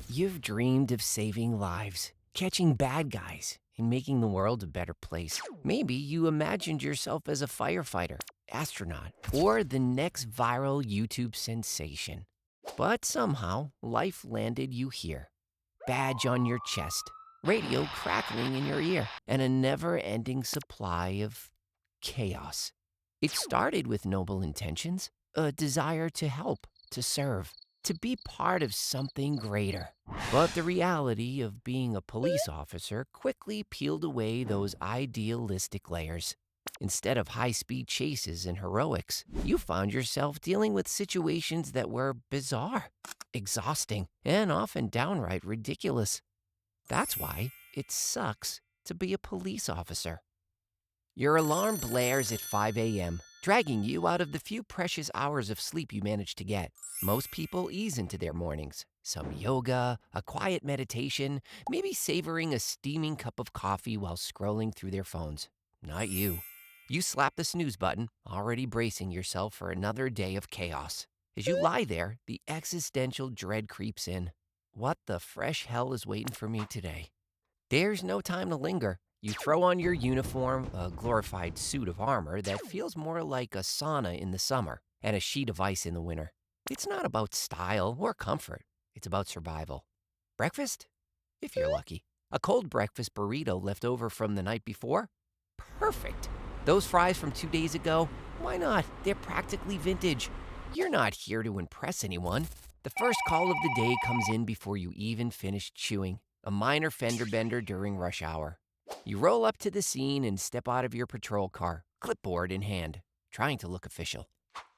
You've dreamed of saving lives, catching bad guys, and making the world a better place. Maybe you imagined yourself as a firefighter, astronaut, or the next viral YouTube sensation. But somehow, life landed you here. Badge on your chest, radio crackling in your ear, and a never-ending supply of chaos. It started with noble intentions, a desire to help, to serve, to be part of something greater. But the reality of being a police officer quickly peeled away those idealistic layers. Instead of high-speed chases and heroics, you found yourself dealing with situations that were bizarre, exhausting, and often downright ridiculous. That's why it sucks to be a police officer. Your alarm blares at 5 a.m., dragging you out of the few precious hours of sleep you manage to get. Most people ease into their mornings. Some yoga, a quiet meditation, maybe savoring a steaming cup of coffee while scrolling through their phones. Not you. You slap the snooze button, already bracing yourself for another day of chaos. As you lie there, the existential dread creeps in. What the fresh hell is waiting for me today? There's no time to linger. You throw on your uniform, a glorified suit of armor that feels more like a sauna in the summer and a sheet of ice in the winter. It's not about style or comfort. It's about survival. Breakfast? If you're lucky. A cold breakfast burrito left over from the night before? Perfect. Those fries from 2 days ago? Why not? They're practically vintage. You're not here to impress anyone. The first call of the day comes in before you even finish chewing. A minor fender bender during rush hour. You roll up to the scene and step out of your patrol car, clipboard in hand, trying to look official.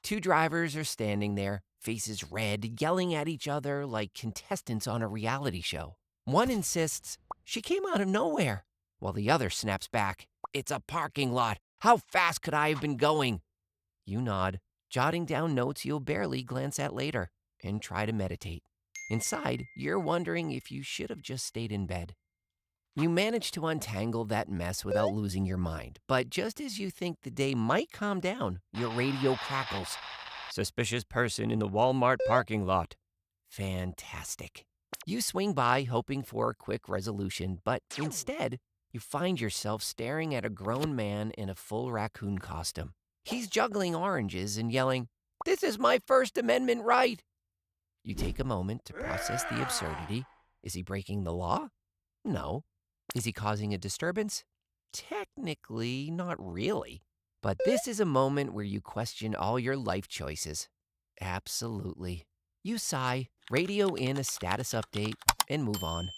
Two drivers are standing there, faces red, yelling at each other like contestants on a reality show. One insists, "She came out of nowhere," while the other snaps back, "It's a parking lot. How fast could I have been going?" You nod, jotting down notes you'll barely glance at later, and try to meditate. Inside, you're wondering if you should have just stayed in bed. You manage to untangle that mess without losing your mind, but just as you think the day might calm down, your radio crackles. "Suspicious person in the Walmart parking lot." Fantastic. You swing by hoping for a quick resolution, but instead, you find yourself staring at a grown man in a full raccoon costume. He's juggling oranges and yelling, "This is my First Amendment right." You take a moment to process the absurdity. Is he breaking the law? No. Is he causing a disturbance? Technically, not really. But this is a moment where you question all your life choices. Absolutely. You sigh, radio in a status update, and move on.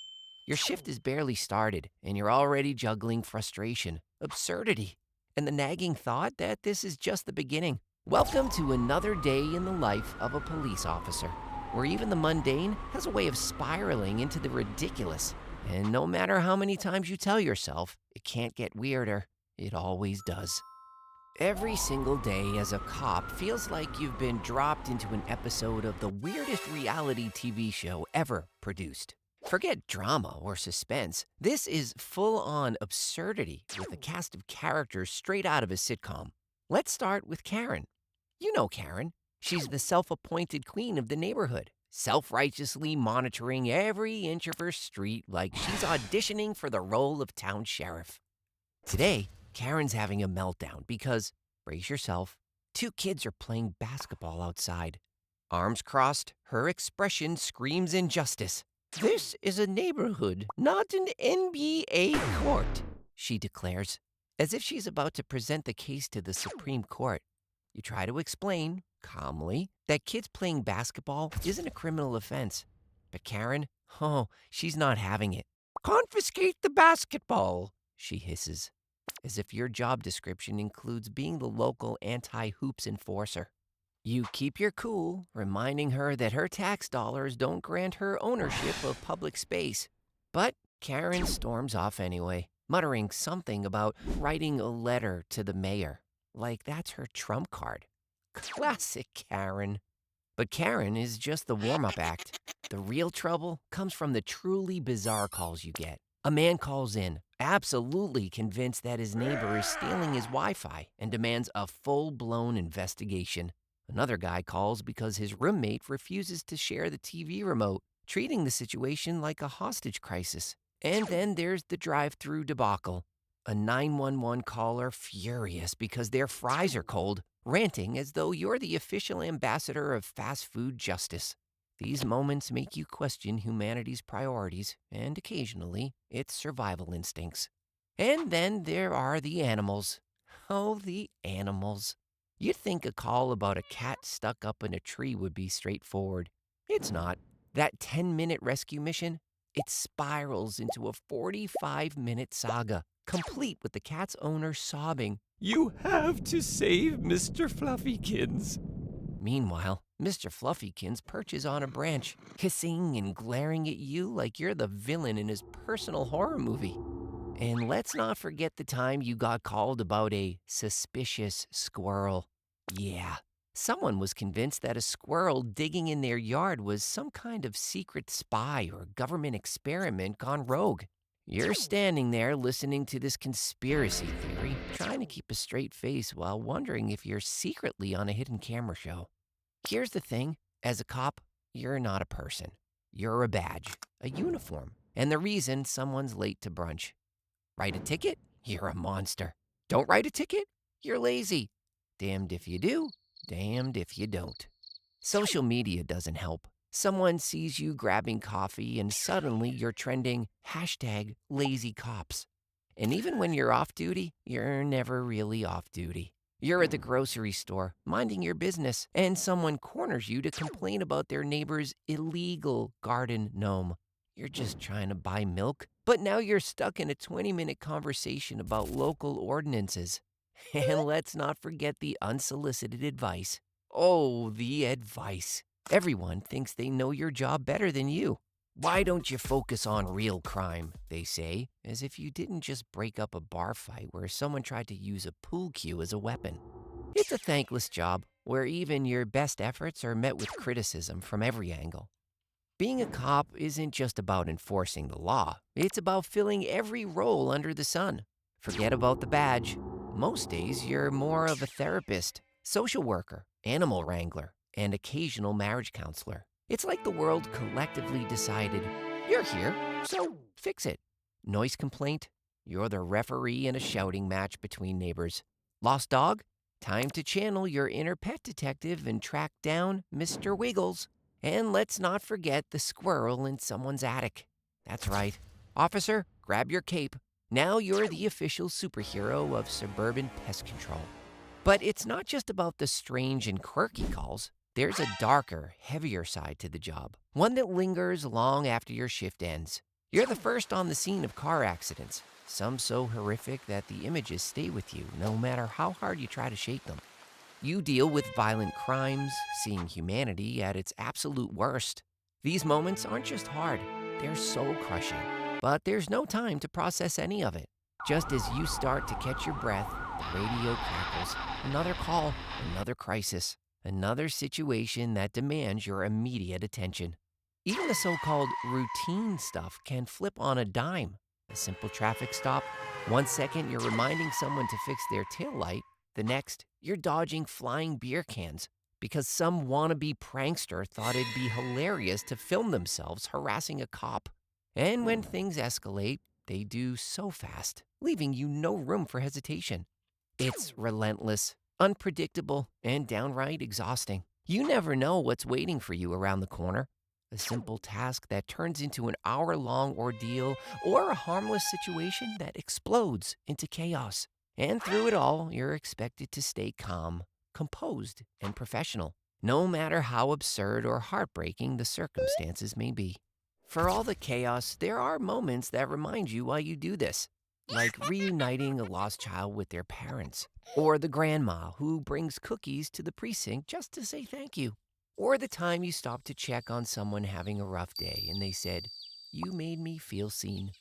Your shift is barely started, and you're already juggling frustration, absurdity, and the nagging thought that this is just the beginning. Welcome to another day in the life of a police officer, where even the mundane has a way of spiraling into the ridiculous. And no matter how many times you tell yourself it can't get weirder, it always does. Every single day as a cop feels like you've been dropped into an episode of the weirdest reality TV show ever produced. Forget drama or suspense. This is full-on absurdity with a cast of characters straight out of a sitcom. Let's start with Karen. You know Karen. She's the self-appointed queen of the neighborhood, self-righteously monitoring every inch of her street like she's auditioning for the role of town sheriff. Today, Karen's having a meltdown because, brace yourself, two kids are playing basketball outside. Arms crossed, her expression screams injustice. "This is a neighborhood, not an NBA court," she declares, as if she's about to present the case to the Supreme Court. You try to explain, calmly, that kids playing basketball isn't a criminal offense. But Karen, she's not having it. "Confiscate the basketball," she hisses, as if your job description includes being the local anti-hoops enforcer. You keep your cool, reminding her that her tax dollars don't grant her ownership of public space. But Karen storms off anyway, muttering something about writing a letter to the mayor, like that's her trump card. Classic Karen. But Karen is just the warm-up act. The real trouble comes from the truly bizarre calls you get. A man calls in, absolutely convinced that his neighbor is stealing his Wi-Fi, and demands a full-blown investigation. Another guy calls because his roommate refuses to share the TV remote, treating the situation like a hostage crisis. And then there's the drive-through debacle. A 911 caller furious because their fries are cold, ranting as though you're the official ambassador of fast food justice. These moments make you question humanity's priorities and, occasionally, its survival instincts. And then there are the animals. Oh, the animals. You'd think a call about a cat stuck up in a tree would be straightforward. It's not. That 10-minute rescue mission, it spirals into a 45-minute saga, complete with the cat's owner sobbing, "You have to save Mr. Fluffykins." Meanwhile, Mr. Fluffykins perches on a branch, hissing and glaring at you like you're the villain in his personal horror movie. And let's not forget the time you got called about a suspicious squirrel. Yeah, someone was convinced that a squirrel digging in their yard was some kind of secret spy or government experiment gone rogue. You're standing there listening to this conspiracy theory, trying to keep a straight face while wondering if you're secretly on a hidden camera show. Here's the thing, as a cop, you're not a person. You're a badge, a uniform, and the reason someone's late to brunch. Write a ticket? You're a monster. Don't write a ticket? You're lazy. Damned if you do, damned if you don't. Social media doesn't help. Someone sees you grabbing coffee and suddenly you're trending #LazyCops. And even when you're off duty, you're never really off duty. You're at the grocery store, minding your business, and someone corners you to complain about their neighbor's illegal garden gnome. You're just trying to buy milk, but now you're stuck in a 20-minute conversation about local ordinances. And let's not forget the unsolicited advice. Oh, the advice. Everyone thinks they know your job better than you. Why don't you focus on real crime, they say, as if you didn't just break up a bar fight where someone tried to use a pool cue as a weapon. It's a thankless job where even your best efforts are met with criticism from every angle. Being a cop isn't just about enforcing the law. It's about filling every role under the sun. Forget about the badge. Most days, you're more of a therapist, social worker, animal wrangler, and occasional marriage counselor. It's like the world collectively decided, you're here, so fix it. Noise complaint? You're the referee in a shouting match between neighbors. Lost dog? Time to channel your inner pet detective and track down Mr. Wiggles. And let's not forget the squirrel in someone's attic. That's right. Officer, grab your cape. Now you're the official superhero of suburban pest control. But it's not just about the strange and quirky calls. There's a darker, heavier side to the job, one that lingers long after your shift ends. You're the first on the scene of car accidents, some so horrific that the images stay with you no matter how hard you try to shake them. You deal with violent crimes, seeing humanity at its absolute worst. These moments aren't just hard, they're soul-crushing. But there's no time to process any of it. Just as you start to catch your breath, the radio crackles. Another call, another crisis, another situation that demands your immediate attention. Even the so-called routine stuff can flip on a dime. A simple traffic stop. 1 second, you're reminding someone to fix their taillight. The next, you're dodging flying beer cans because some wannabe prankster thought it'd be hilarious to film themselves harassing a cop. And when things escalate, they do so fast, leaving you no room for hesitation. It's relentless, unpredictable, and downright exhausting. You never know what's waiting for you around the corner. A simple task that turns into an hour-long ordeal or a harmless situation that explodes into chaos. And through it all, you're expected to stay calm, composed, and professional, no matter how absurd or heartbreaking the circumstances may be. For all the chaos, there are moments that remind you why you do this, like reuniting a lost child with their parents, or the grandma who brings cookies to the precinct just to say thank you, or the time you stopped to check on someone having a rough day and they said, "You made me feel seen."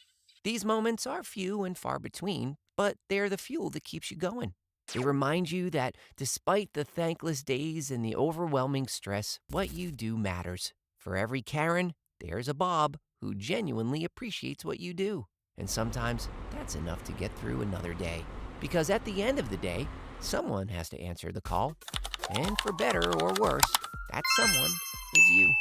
These moments are few and far between, but they're the fuel that keeps you going. They remind you that despite the thankless days and the overwhelming stress, what you do matters. For every Karen, there's a Bob who genuinely appreciates what you do. And sometimes that's enough to get through another day. Because at the end of the day, someone has to answer the call. And for better or worse, that someone is you.